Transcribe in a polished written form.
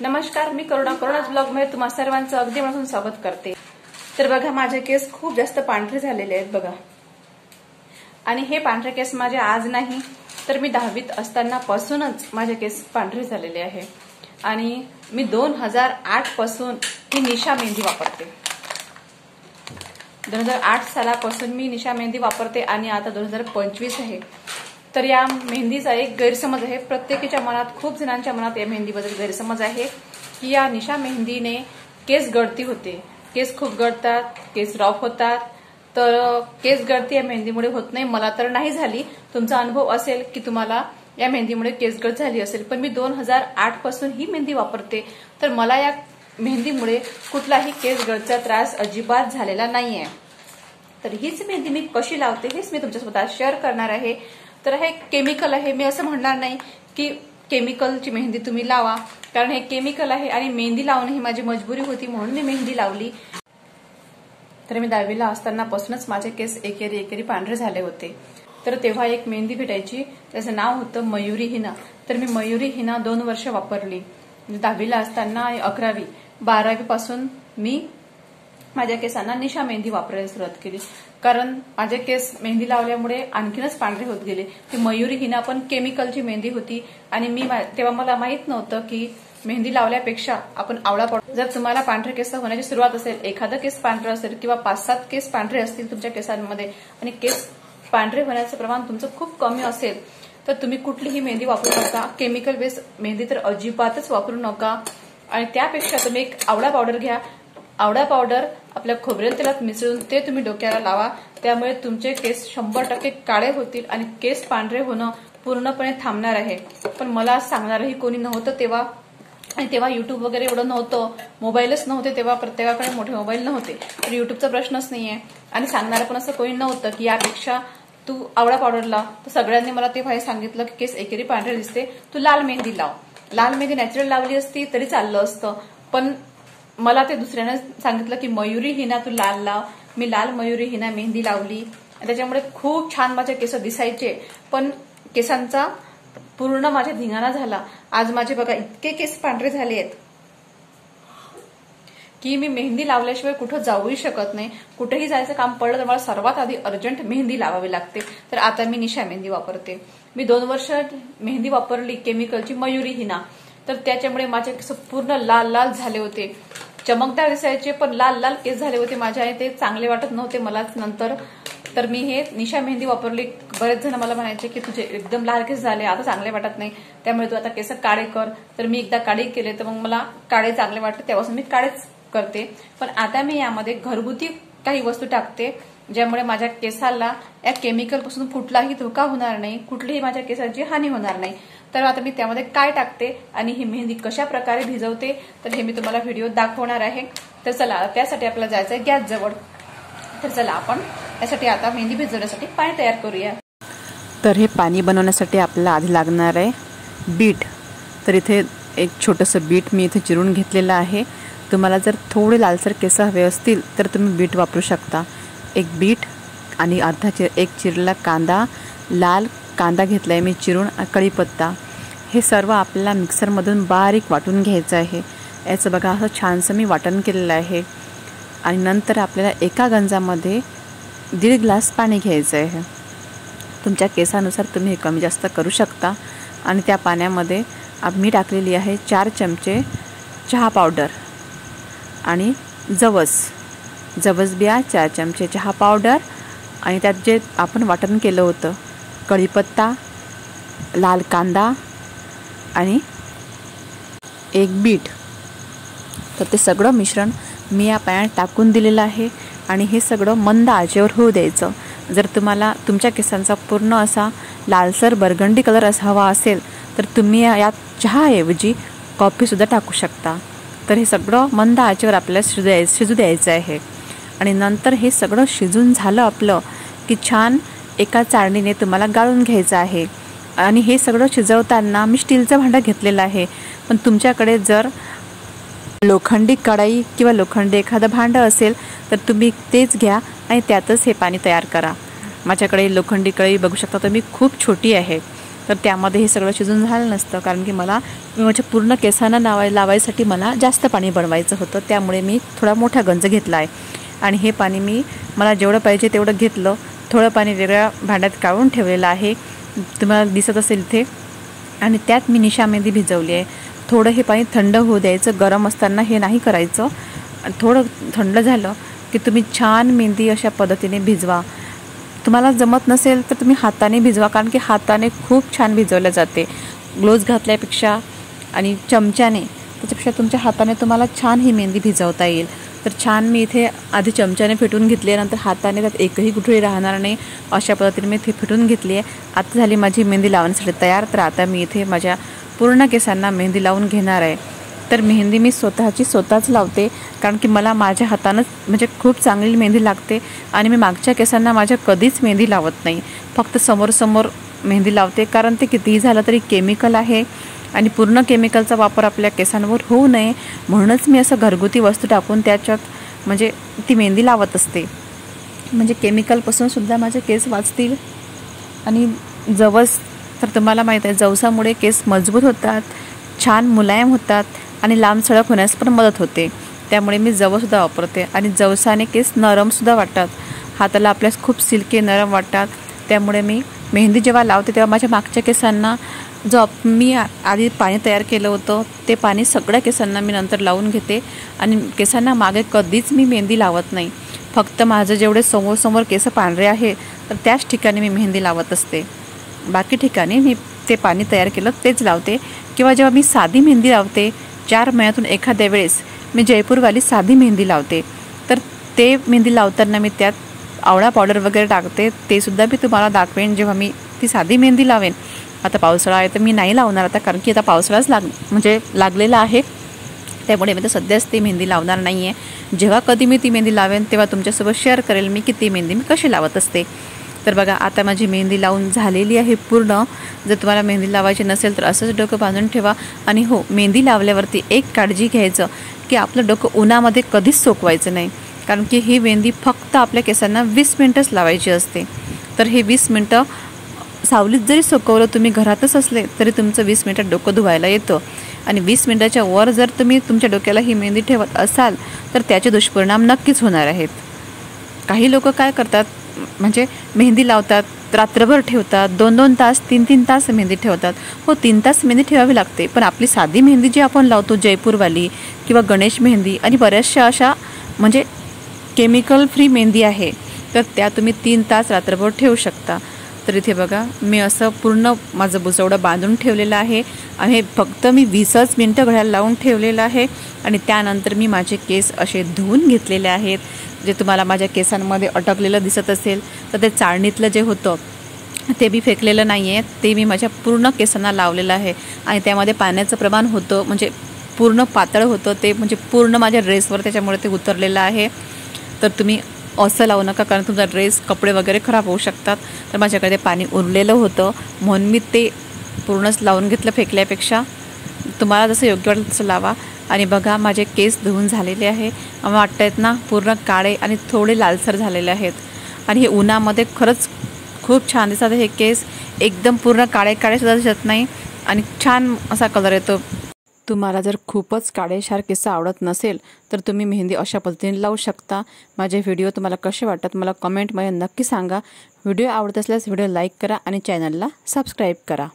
नमस्कार, मी करुणाच ब्लॉगमध्ये तुम्हा सर्वांचं अगदी मनापासून स्वागत करते। तर बघा, माझे केस खूप जास्त पांढरे झालेले आहेत बघा। आणि हे पांढरे केस माझे आज नाही, तर मी 10वीत असताना पासूनच माझे केस पांढरे झालेले आहे। आणि मी 2008 पासून ही निशा मेहंदी वापरते। 2008 सालापासून मी निशा मेहंदी वापरते आणि आता 2025 आहे। तर या मेहंदीचा एक गैरसमज आहे, प्रत्येकाच्या मनात, खूप जणांच्या मनात या मेहंदीबद्दल गैरसमज आहे की या निशा मेहंदीने केस गळती होते, केस खूप गळतात, केस रॉफ होतात। तर केस गळती या मेहंदीमुळे होत नाही, मला तर नाही झाली। तुमचा अनुभव असेल की तुम्हाला या मेहंदीमुळे केस गळत झाली असेल, पण मी 2008 पासून ही मेहंदी वापरते, तर मला या मेहंदीमुळे कुठलाही केस गळतीचा त्रास अजिबात झालेला नाहीये। तर हीच मेहंदी मी कशी लावते हेच मी तुमच्यासोबत शेअर करणार आहे। तर हे केमिकल आहे, मी असं म्हणणार नाही की केमिकलची मेहंदी तुम्ही लावा, कारण हे केमिकल आहे आणि मेहंदी लावणं ही माझी मजबुरी होती, म्हणून मी मेहंदी लावली। तर मी 10वीला असताना पासूनच माझे केस एकेरी पांढरे झाले होते। तर तेव्हा एक मेहंदी भेटायची, त्याचं नाव होतं मयुरी हिना। तर मी मयुरी हिना 2 वर्ष वापरली। 10वीला असताना 11वी 12वी पासून मी माझ्या केसांना निशा मेहंदी वापरायला सुरुवात केली, कारण माझे केस मेहंदी लावल्यामुळे आणखीनच पांढरे होत गेले। ती मयुरी हिना पण केमिकलची मेहंदी होती आणि तेव्हा मला माहित नव्हतं की मेहंदी लावल्यापेक्षा आपण आवळा पावडर, जर तुम्हाला पांढरे केस होण्याची सुरुवात असेल, एखादं केस पांढरं असेल किंवा 5-7 केस पांढरे असतील तुमच्या केसांमध्ये आणि केस पांढरे होण्याचं प्रमाण तुमचं खूप कमी असेल, तर तुम्ही कुठलीही मेहंदी वापरू नका। केमिकल बेस मेहंदी तर अजिबातच वापरू नका। आणि त्यापेक्षा तुम्ही एक आवळा पावडर घ्या। आवळा पावडर आपल्या खोबरेल तेलात मिसळून ते तुम्ही डोक्याला लावा, त्यामुळे तुमचे केस 100% काळे होतील आणि केस पांढरे होणं पूर्णपणे थांबणार आहे। पण मला सांगणारही कोणी नव्हतं तेव्हा, आणि तेव्हा युट्यूब वगैरे एवढं नव्हतं, मोबाईलच नव्हते तेव्हा, प्रत्येकाकडे मोठे मोबाईल नव्हते, तर युट्यूबचा प्रश्नच नाहीये। आणि सांगणारं पण असं कोणी नव्हतं की यापेक्षा तू आवळा पावडर लाव। तर सगळ्यांनी मला तेव्हा हे सांगितलं की केस एकेरी पांढरे दिसते, तू लाल मेहंदी लाव। लाल मेहंदी नॅचरल लावली असती तरी चाललं असतं, पण मला ते दुसऱ्याने सांगितलं की मयुरी हिना तू लाल लाव। मी लाल मयुरी हिना मेहंदी लावली, त्याच्यामुळे खूप छान माझे केस दिसायचे, पण केसांचा पूर्ण माझ्या धिंगाणा झाला। आज माझे बघा इतके केस पांढरे झाले आहेत की मी मेहंदी लावल्याशिवाय कुठं जाऊही शकत नाही। कुठेही जायचं काम पडलं तर मला सर्वात आधी अर्जंट मेहंदी लावावी लागते। तर आता मी निशा मेहंदी वापरते। मी 2 वर्ष मेहंदी वापरली केमिकलची मयुरी हिना, तर त्याच्यामुळे माझे केस पूर्ण लाल लाल झाले होते, चमकदार दिसायचे, पण लाल लाल केस झाले होते माझे आणि ते चांगले वाटत नव्हते मलाच नंतर। तर मी हे निशा मेहंदी वापरली। बरेच जण मला म्हणायचे की तुझे एकदम लाल केस झाले, आता चांगले वाटत नाही, त्यामुळे तू आता केस काळे कर। तर मी एकदा काळे केले, तर मग मला काळे चांगले वाटते, तेव्हापासून मी काळेच करते। पण आता मी यामध्ये घरगुती काही वस्तू टाकते, ज्यामुळे माझ्या केसाला या केमिकल पासून कुठलाही धोका होणार नाही, कुठलीही माझ्या केसांची हानी होणार नाही। तर आता मी त्यामध्ये काय टाकते आणि ही मेहंदी कशा प्रकारे भिजवते, तर हे मी तुम्हाला व्हिडिओ दाखवणार आहे। तर चला, त्यासाठी आपल्याला जायचं आहे गॅस जवळ। तर चला आपण यासाठी आता मेहंदी भिजवण्यासाठी पाणी तयार करूया। तर हे पाणी बनवण्यासाठी आपल्याला आधी लागणार आहे बीट। तर इथे एक छोटंसं बीट मी इथे चिरून घेतलेलं आहे। तुम्हाला जर थोडे लालसर केस हवे असतील तर तुम्ही बीट वापरू शकता। एक बीट आणि एक चिरला कांदा, लाल कांदा घेतलाय मी चिरून, कढीपत्ता, हे सर्व आपल्याला मिक्सरमधून बारीक वाटून घ्यायचं आहे। याचं बघा असं छानसं मी वाटण केलेलं आहे। आणि नंतर आपल्याला एका गंजामध्ये 1.5 ग्लास पाणी घ्यायचं आहे। तुमच्या केसानुसार तुम्ही हे कमी जास्त करू शकता। आणि त्या पाण्यामध्ये मी टाकलेली आहे 4 चमचे चहा पावडर आणि जवस बिया 4 चमचे चहा पावडर, आणि त्यात जे आपण वाटण केलं होतं कढीपत्ता, लाल कांदा आणि एक बीट, तर ते सगळं मिश्रण मी या पाण्यात टाकून दिलेलं आहे। आणि हे सगळं मंद आचेवर होऊ द्यायचं। जर तुम्हाला तुमच्या केसांचा पूर्ण असा लालसर बर्गंडी कलर असा हवा असेल तर तुम्ही यात चहाऐवजी कॉफीसुद्धा टाकू शकता। तर हे सगळं मंद आचेवर आपल्याला शिजू द्यायचं आहे। आणि नंतर हे सगळं शिजून झालं आपलं की छान एका चाळणीने तुम्हाला गाळून घ्यायचं आहे। आणि हे सगळं शिजवताना मी स्टीलचं भांडं घेतलेलं आहे, पण तुमच्याकडे जर लोखंडी कढई किंवा लोखंडी एखादं भांडं असेल तर तुम्ही तेच घ्या आणि त्यातच हे पाणी तयार करा। माझ्याकडे लोखंडी कढई बघू शकता तुम्ही खूप छोटी आहे, तर त्यामध्ये हे सगळं शिजून झालं नसतं, कारण की मला माझ्या पूर्ण केसांना लावायसाठी मला जास्त पाणी बनवायचं होतं. त्यामुळे मी थोडा मोठा गंज घेतला आहे आणि हे पाणी मला जेवढं पाहिजे तेवढं घेतलं. थोडं पाणी वेगळ्या भांड्यात काढून ठेवलेलं आहे, तुम्हाला दिसत असेल इथे. आणि त्यात मी निशा मेहंदी भिजवली आहे. थोडं हे पाणी थंड होऊ द्यायचं, गरम असताना हे नाही करायचं. थोडं थंड झालं की तुम्ही छान मेहंदी अशा पद्धतीने भिजवा. तुम्हाला जमत नसेल तर तुम्ही हाताने भिजवा, कारण की हाताने खूप छान भिजवल्या जाते ग्लोव्ज घातल्यापेक्षा आणि चमच्याने, त्याच्यापेक्षा तुमच्या हाताने तुम्हाला छान ही मेहंदी भिजवता येईल. तर छान मी इथे आधी चमच्याने फेटून घेतली आहे, नंतर हाताने त्यात एकही गुठळी राहणार नाही अशा पद्धतीने मी इथे फेटून घेतली आहे. आता झाली माझी मेहंदी लावण्यासाठी तयार. तर आता मी इथे माझ्या पूर्ण केसांना मेहंदी लावून घेणार आहे. तर मेहंदी मी स्वतःच लावते, कारण की मला माझ्या हातानंच म्हणजे खूप चांगली मेहंदी लागते. आणि मी मागच्या केसांना माझ्या कधीच मेहंदी लावत नाही, फक्त समोर मेहंदी लावते, कारण ते कितीही झालं तरी केमिकल आहे आणि पूर्ण केमिकलचा वापर आपल्या केसांवर होऊ नये म्हणूनच मी असं घरगुती वस्तू टाकून त्याच्यात म्हणजे ती मेहंदी लावत असते. म्हणजे केमिकलपासून सुद्धा माझे केस वाचतील. आणि जवस तर तुम्हाला माहीत आहे, जवसामुळे केस मजबूत होतात, छान मुलायम होतात आणि लांब सडक होण्यास पण मदत होते. त्यामुळे मी जवससुद्धा वापरते आणि जवसाने केस नरमसुद्धा वाटतात, हाताला आपल्यास खूप सिल्की नरम वाटतात. त्यामुळे मी मेहंदी जेव्हा लावते तेव्हा माझ्या मागच्या केसांना जो मी आधी पाणी तयार केलं होतं ते पाणी सगळ्या केसांना मी नंतर लावून घेते. आणि केसांना मागे कधीच मी मेहंदी लावत नाही, फक्त माझं जेवढे समोर केस पांढरे आहे तर त्याच ठिकाणी मी मेहंदी लावत असते. बाकी ठिकाणी मी ते पाणी तयार केलं तेच लावते. किंवा जेव्हा मी साधी मेहंदी लावते 4 महिन्यातून एखाद्या वेळेस मी जयपूरवाली साधी मेहंदी लावते, तर ते मेहंदी लावताना मी त्यात आवळा पावडर वगैरे टाकते. ते सुद्धा मी तुम्हाला दाखवेन जेव्हा मी ती साधी मेहंदी लावेन. आता पावसाळा आहे तर मी नाही लावणार आता, कारण की आता पावसाळाच लागलेला आहे. त्यामुळे मी तर सध्याच ती मेहंदी लावणार नाही आहे. जेव्हा कधी मी ती मेहंदी लावेन तेव्हा तुमच्यासोबत शेअर करेल मी की ती मेहंदी मी कशी लावत असते. तर बघा आता माझी मेहंदी लावून झालेली आहे पूर्ण. जर तुम्हाला मेहंदी लावायची नसेल तर असंच डोकं बांधून ठेवा. आणि हो, मेहंदी लावल्यावरती एक काळजी घ्यायचं की आपलं डोकं उन्हामध्ये कधीच सोकवायचं नाही, कारण की ही मेहंदी फक्त आपल्या केसांना 20 मिनटंच लावायची असते. तर हे 20 मिनटं सावलीत जरी सोकवलं, तुम्ही घरातच असले तरी तुमचं 20 मिनटात डोकं धुवायला येतं. आणि 20 मिनटाच्या वर जर तुम्ही तुमच्या डोक्याला ही मेहंदी ठेवत असाल तर त्याचे दुष्परिणाम नक्कीच होणार आहेत. काही लोक काय करतात, म्हणजे मेहंदी लावतात, रात्रभर ठेवतात, 2-2 तास 3-3 तास मेहंदी ठेवतात. हो, 3 तास मेहंदी ठेवावी लागते, पण आपली साधी मेहंदी जी आपण लावतो जयपूरवाली किंवा गणेश मेहंदी आणि बऱ्याचशा अशा म्हणजे केमिकल फ्री मेहंदी आहे, तर त्या तुम्ही 3 तास रात्रभर ठेवू शकता. तर इथे बघा मी असं पूर्ण माझं बुचवडं बांधून ठेवलेलं आहे आणि फक्त मी 20च मिनटं घड्याला लावून ठेवलेलं आहे. आणि त्यानंतर मी माझे केस असे धुवून घेतलेले आहेत. जे तुम्हाला माझ्या केसांमध्ये अटकलेलं दिसत असेल तर ते चाळणीतलं जे होतं ते मी फेकलेलं नाही आहे, ते मी माझ्या पूर्ण केसांना लावलेलं आहे. आणि त्यामध्ये पाण्याचं प्रमाण होतं, म्हणजे पूर्ण पातळ होतं ते, म्हणजे पूर्ण माझ्या ड्रेसवर त्याच्यामुळे ते उतरलेलं आहे. तर तुम्ही असं लावू नका, कारण तुमचा ड्रेस कपडे वगैरे खराब होऊ शकतात. तर माझ्याकडे पाणी उरलेलं होतं म्हणून मी ते पूर्णच लावून घेतलं फेकल्यापेक्षा. तुम्हाला जसं योग्य वाटेल तसं लावा. आणि बघा माझे केस धुवून झालेले आहे, मला वाटत आहेत ना पूर्ण काळे आणि थोडे लालसर झालेले आहेत. आणि हे उन्हामध्ये खरंच खूप छान दिसतात हे केस, एकदम पूर्ण काळे सुद्धा दिसत नाही आणि छान असा कलर येतो. तुम्हाला जर खूपच काळेशार केस आवडत नसेल तर तुम्ही मेहंदी अशा पद्धतीने लावू शकता. माझे व्हिडिओ तुम्हाला कसे वाटतात मला कमेंटमध्ये नक्की सांगा. व्हिडिओ आवडत असल्यास व्हिडिओ लाईक करा आणि चॅनलला सबस्क्राईब करा.